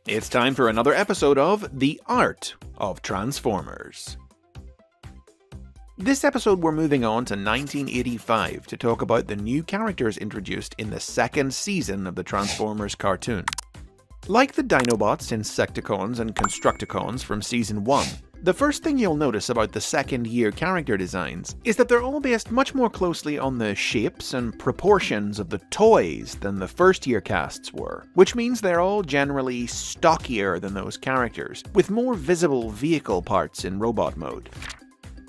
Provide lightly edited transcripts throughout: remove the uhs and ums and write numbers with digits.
It's time for another episode of The Art of Transformers. This episode we're moving on to 1985 to talk about the new characters introduced in the second season of the Transformers cartoon. Like the Dinobots, Insecticons, and Constructicons from Season 1, the first thing you'll notice about the second-year character designs is that they're all based much more closely on the shapes and proportions of the toys than the first-year casts were, which means they're all generally stockier than those characters, with more visible vehicle parts in robot mode.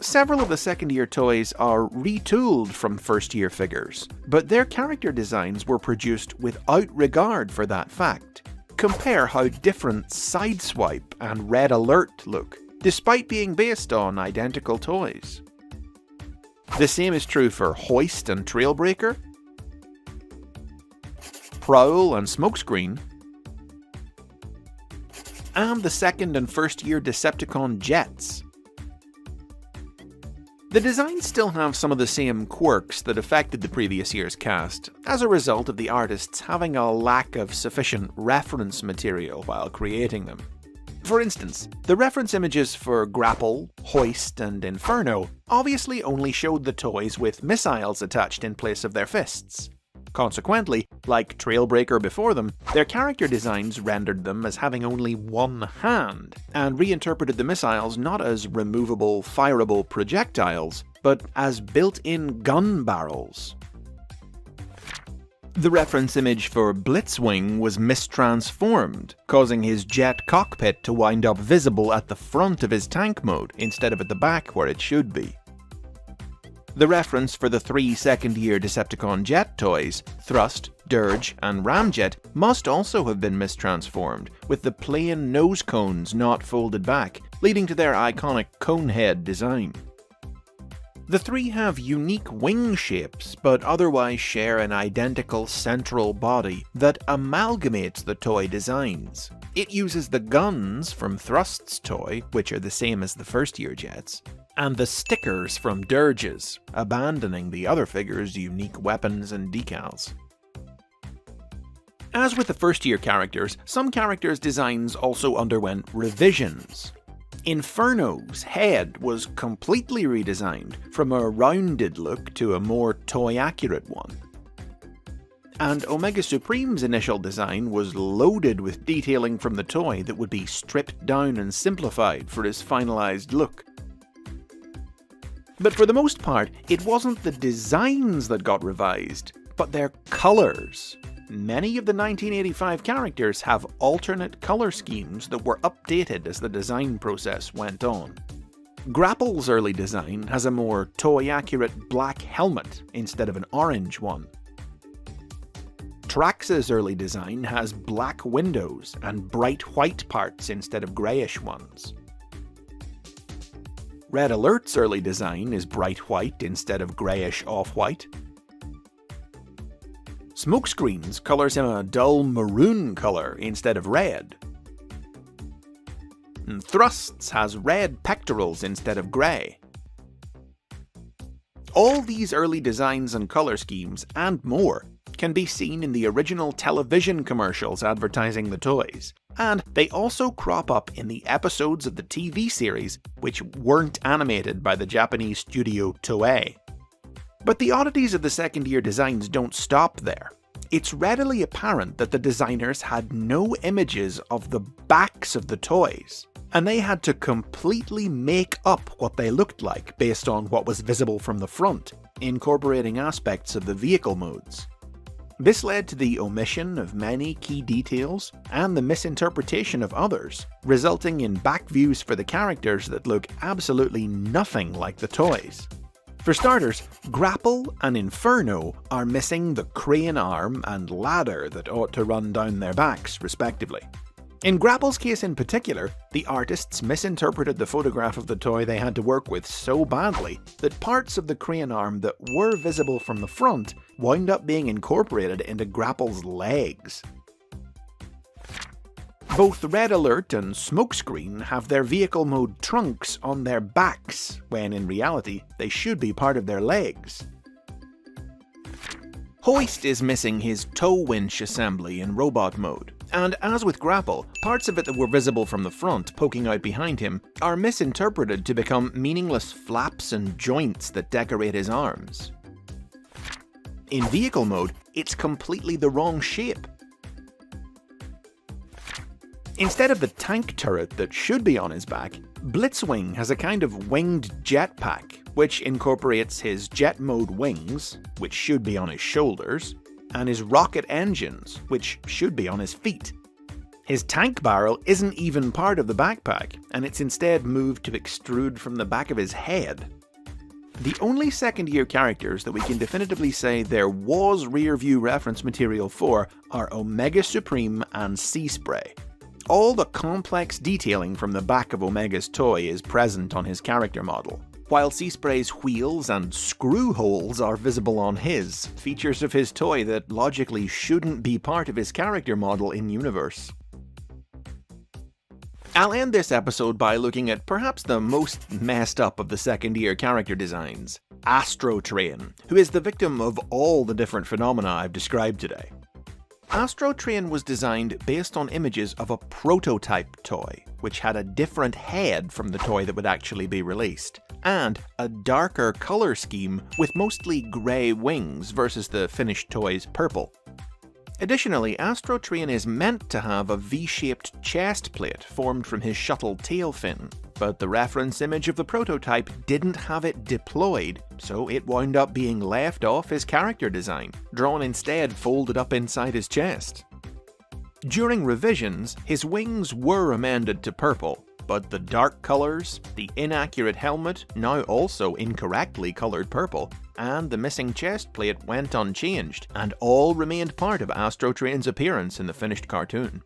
Several of the second-year toys are retooled from first-year figures, but their character designs were produced without regard for that fact. Compare how different Sideswipe and Red Alert look, despite being based on identical toys. The same is true for Hoist and Trailbreaker, Prowl and Smokescreen, and the second and first year Decepticon Jets. The designs still have some of the same quirks that affected the previous year's cast, as a result of the artists having a lack of sufficient reference material while creating them. For instance, the reference images for Grapple, Hoist, and Inferno obviously only showed the toys with missiles attached in place of their fists. Consequently, like Trailbreaker before them, their character designs rendered them as having only one hand, and reinterpreted the missiles not as removable, fireable projectiles, but as built-in gun barrels. The reference image for Blitzwing was mistransformed, causing his jet cockpit to wind up visible at the front of his tank mode instead of at the back where it should be. The reference for the three second-year Decepticon jet toys, Thrust, Dirge, and Ramjet, must also have been mistransformed, with the plain nose cones not folded back, leading to their iconic conehead design. The three have unique wing shapes, but otherwise share an identical central body that amalgamates the toy designs. It uses the guns from Thrust's toy, which are the same as the first-year jets, and the stickers from Dirge's, abandoning the other figures' unique weapons and decals. As with the first-year characters, some characters' designs also underwent revisions. Inferno's head was completely redesigned, from a rounded look to a more toy-accurate one. And Omega Supreme's initial design was loaded with detailing from the toy that would be stripped down and simplified for his finalized look. But for the most part, it wasn't the designs that got revised, but their colours. Many of the 1985 characters have alternate colour schemes that were updated as the design process went on. Grapple's early design has a more toy-accurate black helmet instead of an orange one. Trax's early design has black windows and bright white parts instead of greyish ones. Red Alert's early design is bright white instead of greyish off-white. Smokescreen's colours him a dull maroon colour instead of red. And Thrust's has red pectorals instead of grey. All these early designs and colour schemes, and more, can be seen in the original television commercials advertising the toys, and they also crop up in the episodes of the TV series which weren't animated by the Japanese studio Toei. But the oddities of the second-year designs don't stop there. It's readily apparent that the designers had no images of the backs of the toys, and they had to completely make up what they looked like based on what was visible from the front, incorporating aspects of the vehicle modes. This led to the omission of many key details and the misinterpretation of others, resulting in back views for the characters that look absolutely nothing like the toys. For starters, Grapple and Inferno are missing the crane arm and ladder that ought to run down their backs, respectively. In Grapple's case in particular, the artists misinterpreted the photograph of the toy they had to work with so badly that parts of the crane arm that were visible from the front wound up being incorporated into Grapple's legs. Both Red Alert and Smokescreen have their vehicle mode trunks on their backs, when in reality they should be part of their legs. Hoist is missing his tow winch assembly in robot mode, And as with Grapple, parts of it that were visible from the front, poking out behind him, are misinterpreted to become meaningless flaps and joints that decorate his arms. In vehicle mode, it's completely the wrong shape. Instead of the tank turret that should be on his back, Blitzwing has a kind of winged jetpack, which incorporates his jet mode wings, which should be on his shoulders, and his rocket engines, which should be on his feet. His tank barrel isn't even part of the backpack, and it's instead moved to extrude from the back of his head. The only second-year characters that we can definitively say there was rear-view reference material for are Omega Supreme and Sea Spray. All the complex detailing from the back of Omega's toy is present on his character model, while Sea Spray's wheels and screw holes are visible on his, features of his toy that logically shouldn't be part of his character model in-universe. I'll end this episode by looking at perhaps the most messed up of the second-year character designs, Astrotrain, who is the victim of all the different phenomena I've described today. Astrotrain was designed based on images of a prototype toy, which had a different head from the toy that would actually be released, and a darker colour scheme with mostly grey wings versus the finished toy's purple. Additionally, Astrotrain is meant to have a V-shaped chest plate formed from his shuttle tail fin, but the reference image of the prototype didn't have it deployed, so it wound up being left off his character design, drawn instead folded up inside his chest. During revisions, his wings were amended to purple, but the dark colours, the inaccurate helmet, now also incorrectly coloured purple, and the missing chest plate went unchanged, and all remained part of Astrotrain's appearance in the finished cartoon.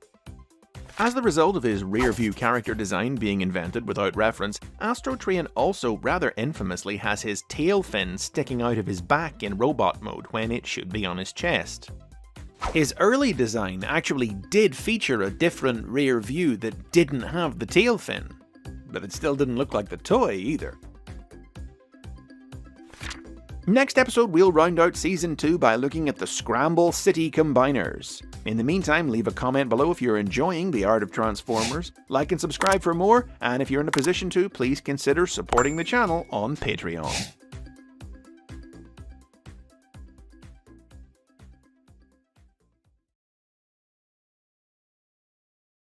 As the result of his rear-view character design being invented without reference, Astrotrain also rather infamously has his tail fin sticking out of his back in robot mode when it should be on his chest. His early design actually did feature a different rear view that didn't have the tail fin, but it still didn't look like the toy either. Next episode we'll round out Season 2 by looking at the Scramble City Combiners. In the meantime, leave a comment below if you're enjoying the art of Transformers, like and subscribe for more, and if you're in a position to, please consider supporting the channel on Patreon.